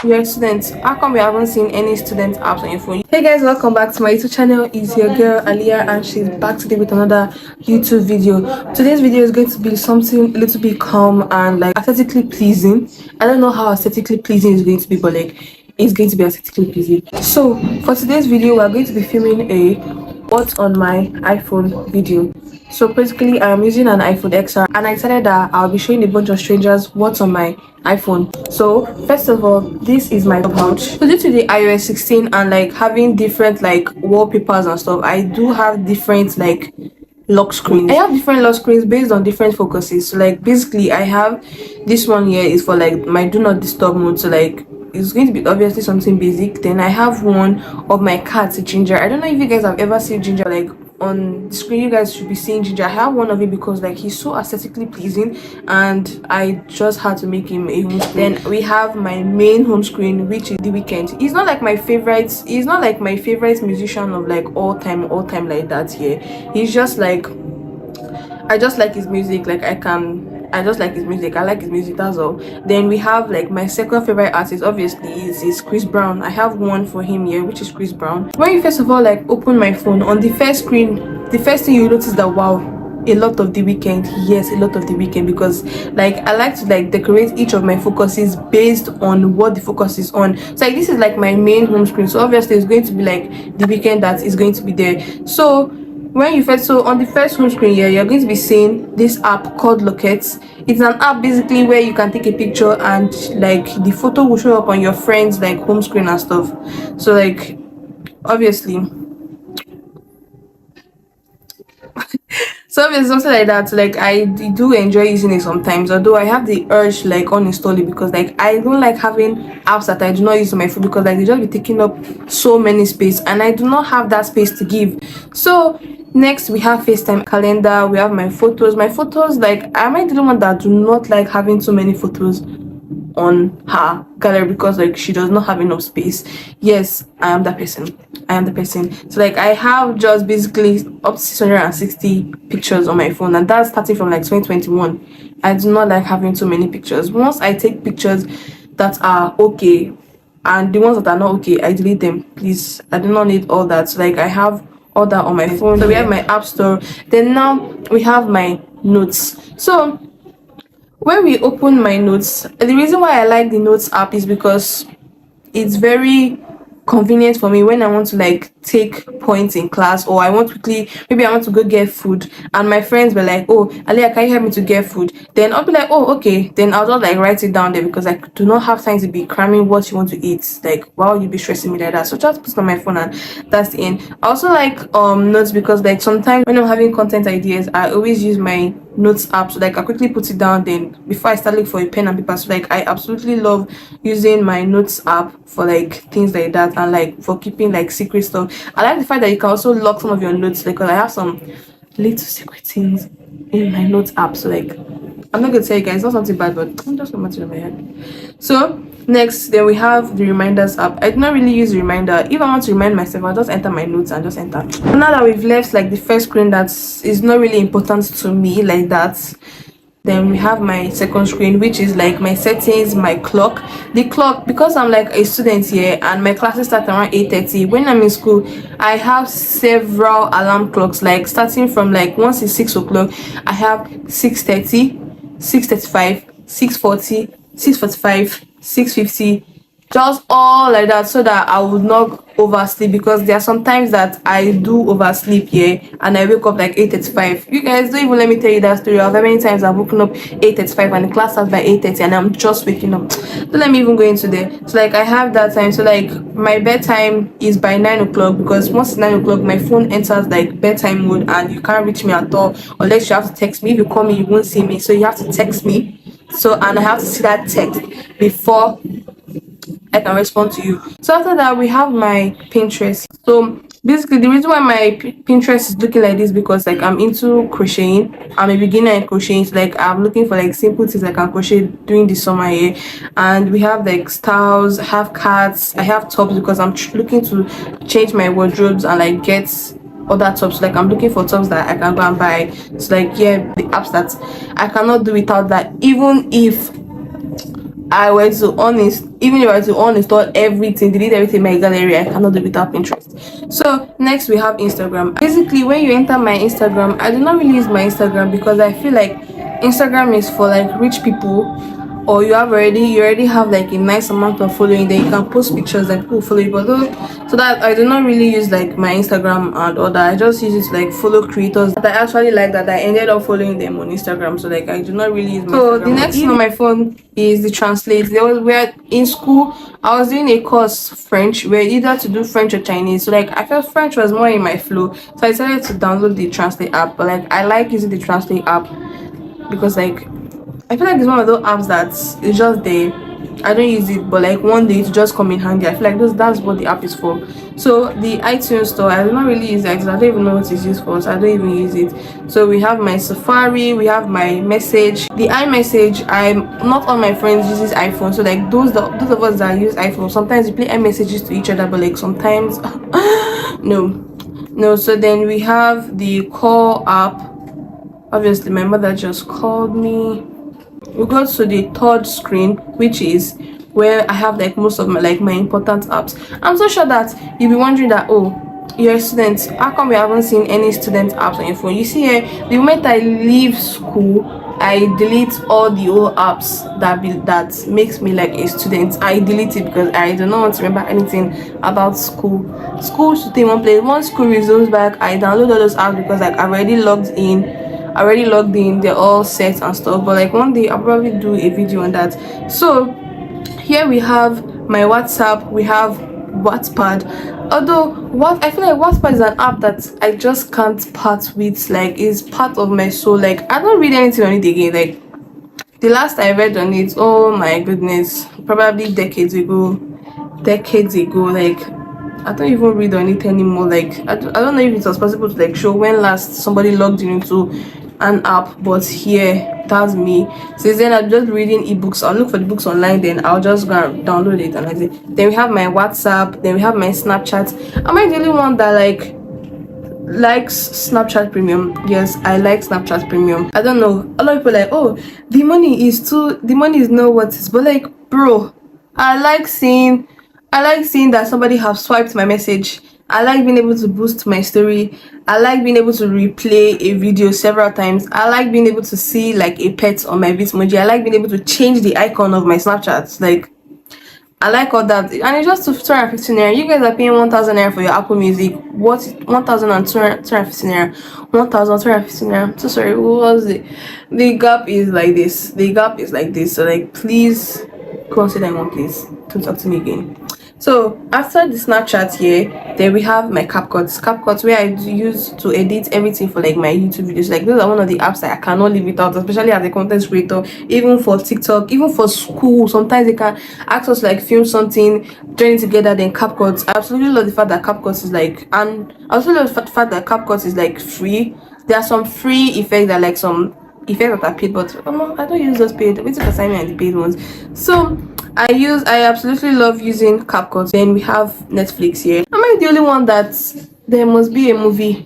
you're a student. How come we haven't seen any student apps on your phone? Hey guys, welcome back to my YouTube channel. It's your girl Aliyah, and she's back today with another YouTube video. Today's video is going to be something a little bit calm and like aesthetically pleasing. I don't know how aesthetically pleasing is going to be, but like it's going to be aesthetically pleasing. So for today's video, we're going to be filming a what's on my iPhone video. So basically, I'm using an iPhone XR, and I decided that I'll be showing a bunch of strangers what's on my iPhone. So first of all, this is my pouch. So due to the iOS 16 and like having different like wallpapers and stuff, I do have different like lock screens. I have different lock screens based on different focuses. So like basically, I have this one here is for like my do not disturb mode. So like it's going to be obviously something basic. Then I have one of my cats, Ginger. I don't know if you guys have ever seen Ginger like on the screen. You guys should be seeing Ginger. I have one of it because like he's so aesthetically pleasing, and I just had to make him a home screen. Then we have my main home screen, which is The Weeknd. He's not like my favorite. He's not like my favorite musician of like all time like that here. He's just like, I just like his music. Like I just like his music. I like his music, that's all. Then we have like my second favorite artist, obviously is Chris Brown. I have one for him here, which is Chris Brown. When you first of all like open my phone, on the first screen, the first thing you notice that wow, a lot of The Weeknd. Yes, a lot of The Weeknd, because like I like to like decorate each of my focuses based on what the focus is on. So like this is like my main home screen, so obviously it's going to be like The Weeknd that is going to be there. So when you first, so on the first home screen here, you're going to be seeing this app called Locket. It's an app basically where you can take a picture and like the photo will show up on your friends like home screen and stuff. So like obviously so obviously something like that. Like I do enjoy using it sometimes, although I have the urge to like uninstall it, because like I don't like having apps that I do not use on my phone, because like they just be taking up so many space and I do not have that space to give. So next we have FaceTime, calendar. We have my photos. Like am I the one that do not like having so many photos on her gallery, because like she does not have enough space? Yes, I am that person. So like I have just basically up to 660 pictures on my phone, and that's starting from like 2021. I do not like having so many pictures. Once I take pictures that are okay, and the ones that are not okay, I delete them, please. I do not need all that. So like I have all that on my phone. So we have my app store. Then now we have my notes. So when we open my notes, the reason why I like the notes app is because it's very convenient for me when I want to like take points in class, or I want quickly, maybe I want to go get food and my friends were like, oh Aliyah, can you help me to get food? Then I'll be like, oh okay, then I'll just like write it down there, because I do not have time to be cramming what you want to eat, like why would you be stressing me like that? So just put it on my phone and that's the end. I also like notes, because like sometimes when I'm having content ideas, I always use my notes app. So like I quickly put it down then before I start looking for a pen and paper. So like I absolutely love using my notes app for like things like that, and like for keeping like secret stuff. I like the fact that you can also lock some of your notes, because I have some little secret things in my notes app. So like I'm not gonna tell you guys, it's not something bad, but I'm just gonna in my head. So next, then we have the reminders app. I do not really use a reminder. If I want to remind myself, I'll just enter my notes and just enter. Now that we've left like the first screen that is not really important to me like that, then we have my second screen, which is like my settings, my clock. The clock, because I'm like a student here and my classes start around 8:30. When I'm in school, I have several alarm clocks, like starting from like once it's 6 o'clock, I have 6:30, 6:35, 6:40, 6:45, 6:50, just all like that, so that I would not oversleep, because there are sometimes that I do oversleep here and I wake up like 8:35. You guys don't even let me tell you that story of how many times I've woken up 8:35 and the class starts by 8:30 and I'm just waking up. Don't let me even go into there. So like I have that time. So like my bedtime is by 9 o'clock, because once it's 9 o'clock my phone enters like bedtime mode and you can't reach me at all, unless you have to text me. If you call me you won't see me, so you have to text me. So and I have to see that text before I can respond to you. So after that we have my Pinterest. So basically the reason why my Pinterest is looking like this, because like I'm into crocheting. I'm a beginner in crocheting, so like I'm looking for like simple things I can crochet during the summer here. And we have like styles, I have cards, I have tops, because I'm looking to change my wardrobes and like get other tops. Like I'm looking for tops that I can go and buy. So like yeah, the apps that I cannot do without that. Even if I were to uninstall, even if I were to uninstall everything, delete everything in my gallery, I cannot do without Pinterest. So next we have Instagram. Basically, when you enter my Instagram, I do not really use my Instagram because I feel like Instagram is for like rich people, or you already have like a nice amount of following, then you can post pictures like people follow you. But so that I do not really use like my Instagram and all that. I just use it to like follow creators that I actually like, that I ended up following them on Instagram. So like I do not really use my Instagram. The next thing on my phone is the translate. We're in school, I was doing a course French, where either to do French or Chinese. So like I felt French was more in my flow, so I decided to download the translate app. But like I like using the translate app because like I feel like it's one of those apps that is just there. I don't use it, but like one day it just come in handy. I feel like that's what the app is for. So the iTunes store, I do not really use it. I don't even know what it's used for, so I don't even use it. So we have my Safari, we have my message, the iMessage. I'm not all my friends uses iPhone, so like those of us that use iPhone, sometimes we play iMessages to each other, but like sometimes no. So then we have the call app. Obviously my mother just called me. We go to the third screen, which is where I have like most of my important apps. I'm so sure that you'll be wondering that, oh, you're a student, how come we haven't seen any student apps on your phone? You see here, the moment I leave school, I delete all the old apps that makes me like a student. I delete it because I do not want to remember anything about school. School should stay in one place. Once school resumes back, I download all those apps because like I've already logged in, they're all set and stuff. But like one day I'll probably do a video on that. So here we have my WhatsApp, we have Wattpad. Although what I feel like Wattpad is an app that I just can't part with, like is part of my soul. Like I don't read anything on it again. Like the last I read on it, oh my goodness, probably decades ago. Like I don't even read on it anymore. Like I don't know if it was possible to like show when last somebody logged into an app, but here that's me. Since then I'm just reading ebooks. I'll look for the books online, then I'll just go and download it and like it. Then we have my WhatsApp, then we have my Snapchat. Am I the only one that like likes Snapchat Premium? Yes, I like Snapchat Premium. I don't know, a lot of people like, oh, the money is not what it is, but like bro, I like seeing that somebody have swiped my message. I like being able to boost my story. I like being able to replay a video several times. I like being able to see like a pet on my Bitmoji. I like being able to change the icon of my Snapchat. Like I like all that, and it's just 250 naira. You guys are paying 1,000 naira for your Apple Music. What 1,250 naira? 1,250 naira. I'm so sorry. What was it? The gap is like this. So like, please consider in one place. Don't talk to me again. So after the Snapchat here, then we have my CapCut where I use to edit everything for like my YouTube videos. Like those are one of the apps that I cannot live without, especially as a content creator. Even for TikTok, even for school, sometimes they can ask us like film something, join it together. Then CapCut, I absolutely love the fact that CapCut is like, and I also love the fact that CapCut is like free. There are some free effects that like some effects that are paid, but I don't use those paid. Wait till assign me and the paid ones. So I absolutely love using CapCut. Then we have Netflix here. Am I the only one that there must be a movie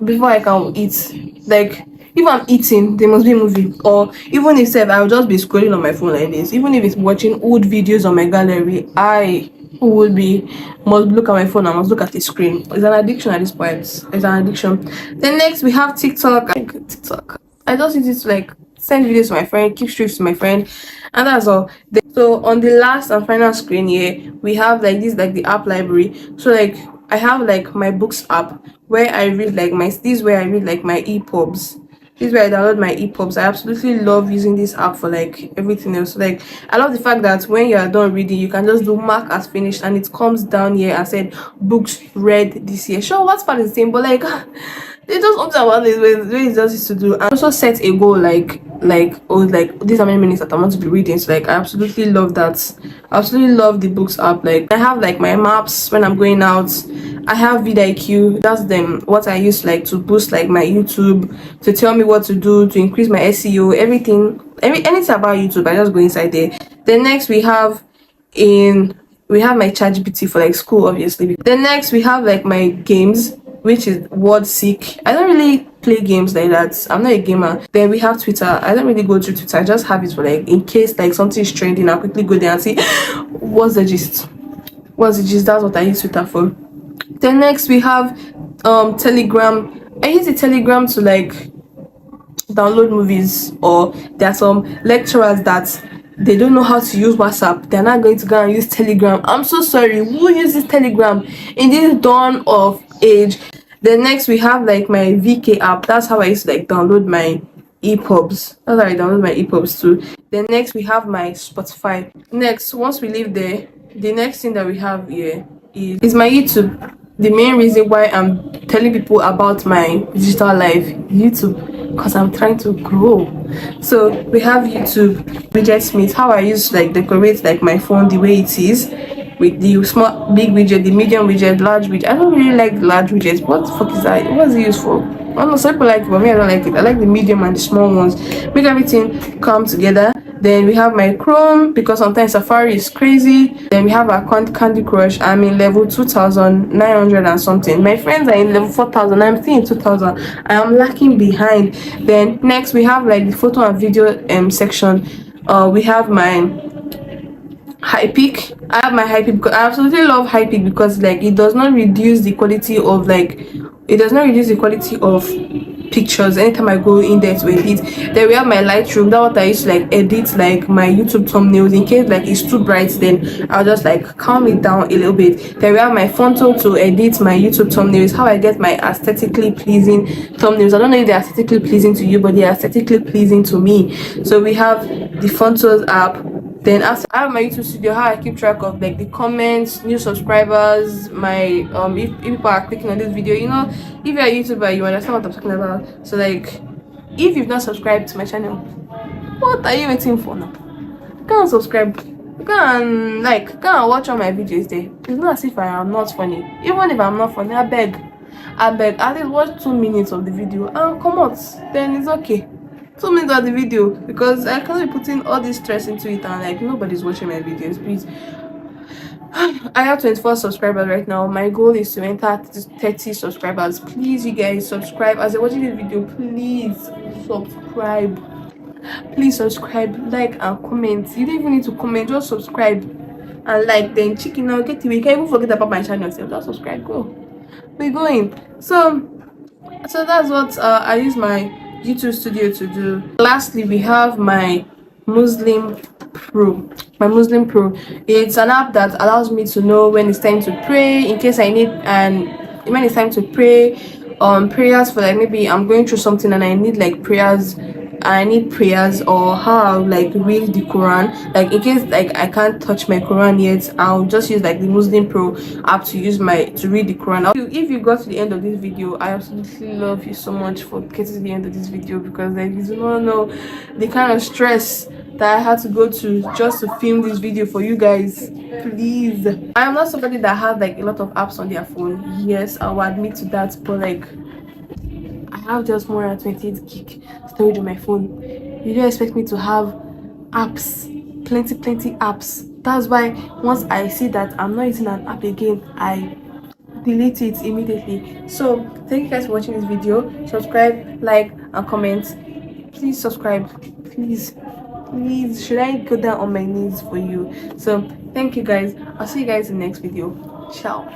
before I can eat? Like if I'm eating, there must be a movie. Or even if I'll just be scrolling on my phone like this. Even if it's watching old videos on my gallery, I must look at my phone. I must look at the screen. It's an addiction at this point. It's an addiction. Then next we have TikTok. I just use it to like send videos to my friend, keep streaks to my friend, and that's all. So on the last and final screen here, we have like this, like the app library. So like I have like my books app where I read like my EPUBs. This is where I download my EPUBs. I absolutely love using this app for like everything else. So, like I love the fact that when you are done reading, you can just do mark as finished, and it comes down here and said books read this year. Sure, what's part of the same, but like they just open about this way it's just used to do. And also set a goal like these are many minutes that I want to be reading. So like I absolutely love that. I absolutely love the books app. Like I have like my maps when I'm going out. I have vidIQ. That's them what I use like to boost like my YouTube, to tell me what to do, to increase my SEO, anything about YouTube. I just go inside there. Then next we have my ChatGPT for like school, obviously. Then next we have like my games, which is word seek. I don't really play games like that. I'm not a gamer. Then we have Twitter. I don't really go through Twitter. I just have it for like in case like something is trending, I'll quickly go there and see what's the gist. What's the gist? That's what I use Twitter for. Then next we have Telegram. I use the Telegram to like download movies, or there are some lecturers that they don't know how to use WhatsApp. They're not going to go and use Telegram. I'm so sorry. Who uses Telegram in this dawn of age? Then next we have like my VK app. That's how I used to like download my EPUBs. That's how I download my EPUBs too. Then next we have my Spotify. Next, once we leave there, the next thing that we have here is my YouTube. The main reason why I'm telling people about my digital life, YouTube, because I'm trying to grow. So we have YouTube widget smith, how I use like decorate like my phone the way it is, with the small big widget, the medium widget, large widget. I don't really like the large widgets. What the fuck is that? What's it used for? I don't know, some people like it, but me I don't like it. I like the medium and the small ones. Make everything come together. Then we have my Chrome, because sometimes Safari is crazy. Then we have our Candy Crush. I'm in level 2,900 and something. My friends are in level 4,000. I'm still in 2,000. I am lacking behind. Then next we have like the photo and video section. We have my Heyyyyyy. I have my Heyyyyyy because I absolutely love Heyyyyyy because like it does not reduce the quality of pictures anytime I go in there to edit. Then we have my Lightroom. That's what I used to like edit like my YouTube thumbnails. In case like it's too bright, then I'll just like calm it down a little bit. Then we have my Fonto to edit my YouTube thumbnails. How I get my aesthetically pleasing thumbnails. I don't know if they're aesthetically pleasing to you, but they're aesthetically pleasing to me. So we have the Fontos app. Then after, I have my YouTube studio, how I keep track of like the comments, new subscribers, my if people are clicking on this video. You know, if you're a YouTuber, you understand what I'm talking about. So like, if you've not subscribed to my channel, what are you waiting for now? Go and subscribe, go and watch all my videos there. It's not as if I am not funny. Even if I'm not funny, I beg at least watch 2 minutes of the video and come out, then it's okay. 2 minutes of the video, because I can't be putting all this stress into it and like nobody's watching my videos. Please, I have 24 subscribers right now. My goal is to enter 30 subscribers. Please, you guys, subscribe. As you're watching this video, please subscribe. Please subscribe, like and comment. You don't even need to comment, just subscribe and like. Then chicken out, get away. You can't even forget about my channel. So just subscribe, go. We're going. So that's what I use my YouTube studio to do. Lastly, we have my Muslim Pro. It's an app that allows me to know when it's time to pray, in case I need, and when it's time to pray prayers for like maybe I'm going through something and I need like prayers, or how I'll like read the Quran. Like in case like I can't touch my Quran yet, I'll just use like the Muslim Pro app to read the Quran. If you got to the end of this video, I absolutely love you so much for getting to the end of this video, because like you don't know the kind of stress that I had to go to just to film this video for you guys. Please, I am not somebody that has like a lot of apps on their phone. Yes, I'll admit to that, but like I have just more than 28 gig storage on my phone. You don't expect me to have apps, plenty apps. That's why once I see that I'm not using an app again, I delete it immediately. So thank you guys for watching this video. Subscribe, like and comment. Please subscribe, please. Should I go down on my knees for you? So thank you guys. I'll see you guys in the next video. Ciao.